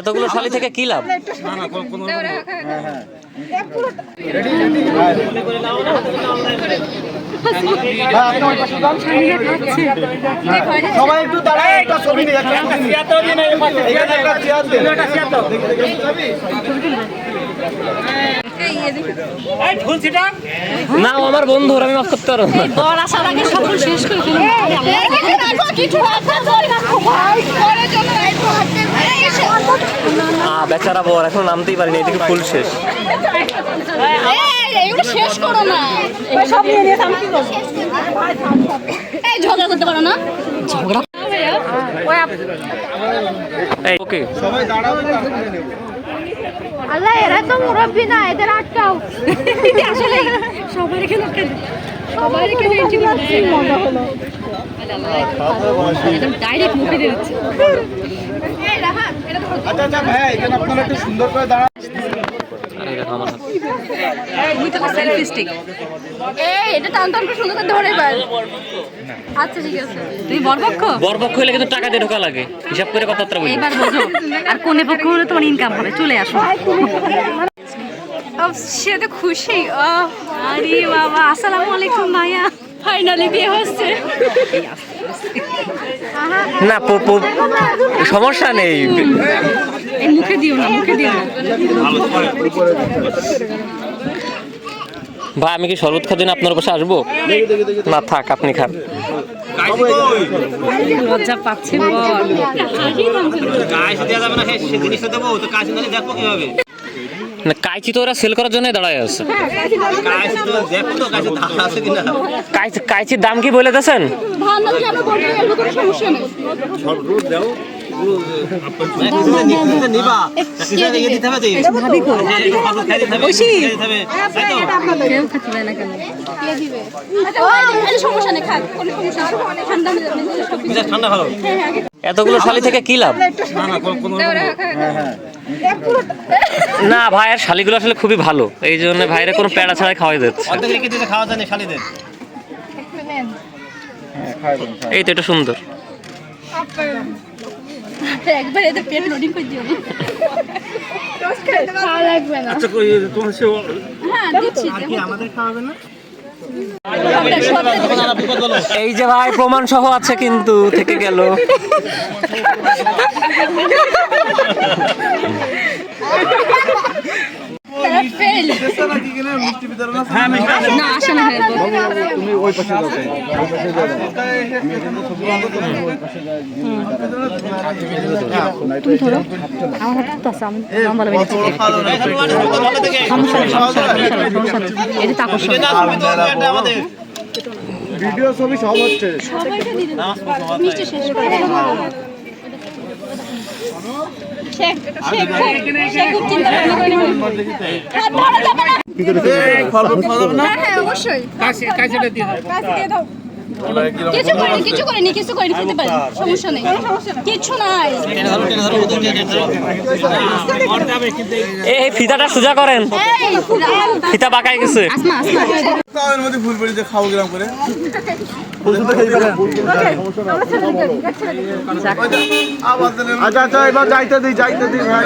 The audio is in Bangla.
এতগুলো শালি থেকে কি লাভ? সবাই একটু দাঁড়ায়, একটা ছবি নিয়ে না আমার বন্ধু, আমি মাফ করতে পারবো না। বেচারা বর এখন নামতেই পারিনি, এদিকে ফুল শেষ। শেষ করো না, সব নিয়ে নিয়ে আমি কি করব? এই ঝগড়া করতে পারো না? ঝগড়া ওকে সবাই দাঁড়াও। আল্লাহ, এরা তো মুরব্বি না, এদের আটকাও। আসলে সবার এখানে সবার এখানে এন্ট্রি করতে মজা হলো। একদম ডাইরেক্ট মুখে দিয়ে দিচ্ছে। এই রাহা, এটা তো আচ্ছা আচ্ছা ভাই, এখানে আপনারা একটু সুন্দর করে দাঁড়ান। Selfie stick. এই এটা টান টান করে সুন্দর করে ধরে এবার। আচ্ছা ঠিক আছে। তুমি বরপক্ষ? বরপক্ষ হলে কিন্তু টাকা দিয়ে ঢোকা লাগে, হিসাব করে কথাবার্তা বলি। এবার বোঝো। আর কোনে পক্ষ হলে তোমার ইনকাম হবে, চলে আসো। সে তো খুশি। আরে বাবা, আসসালামু আলাইকুম ভাইয়া, ফাইনালি বিয়ে হচ্ছে। না সমস্যা নেই, এই মুখে দিও না, মুখে দিও না। ভাই আমি কি শরবত খাওয়ার জন্য আপনার পাশে আসবো? না থাক, আপনি খান। লজ্জা পাচ্ছে বল। না কাইচি তো ওরা সেল করার জন্য দাঁড়ায় আছে। কাইচির দাম কি বলে দিয়েছেন? এতগুলো শালি থেকে কি লাভ? না ভাইয়ের শালিগুলো আসলে খুবই ভালো, এই জন্য ভাইয়ের কোনো প্যাড়া ছাড়াই খাওয়াই দিচ্ছে। এই তো এটা সুন্দর। একবার এদের পেট লোডিং করে দিও না। খাওয়া লাগবে না। আচ্ছা কই তোমার সে হ্যাঁ দিচ্ছি। আর কি আমাদের খাওয়াবে না? এই যে ভাই প্রমাণ সহ আছে কিন্তু থেকে গেল। না আসে না। তুমি ওই পাশে যাও, তুমি ধরো আমার হাতে তো আছে, আমি লম্বা লম্বা সমস্যা এটা তো আকর্ষণ। ভিডিও ছবি সব হচ্ছে। মিষ্টি শেষ করে শেখ শেখ শেখ চিন্তা ভাবনা করে হাত ধরা যাবে না। হ্যাঁ হ্যাঁ অবশ্যই কাছেটা দিয়ে দাও। কিছু করিনি খেতে পারি, সমস্যা নেই, কিছু নাই। এই ফিতাটা সোজা করেন, ফিতা বাঁকায় গেছে। ফুল পড়ি যে খাও গ্রাম করে আচ্ছা আচ্ছা, এবার যাইতে দিই ভাই।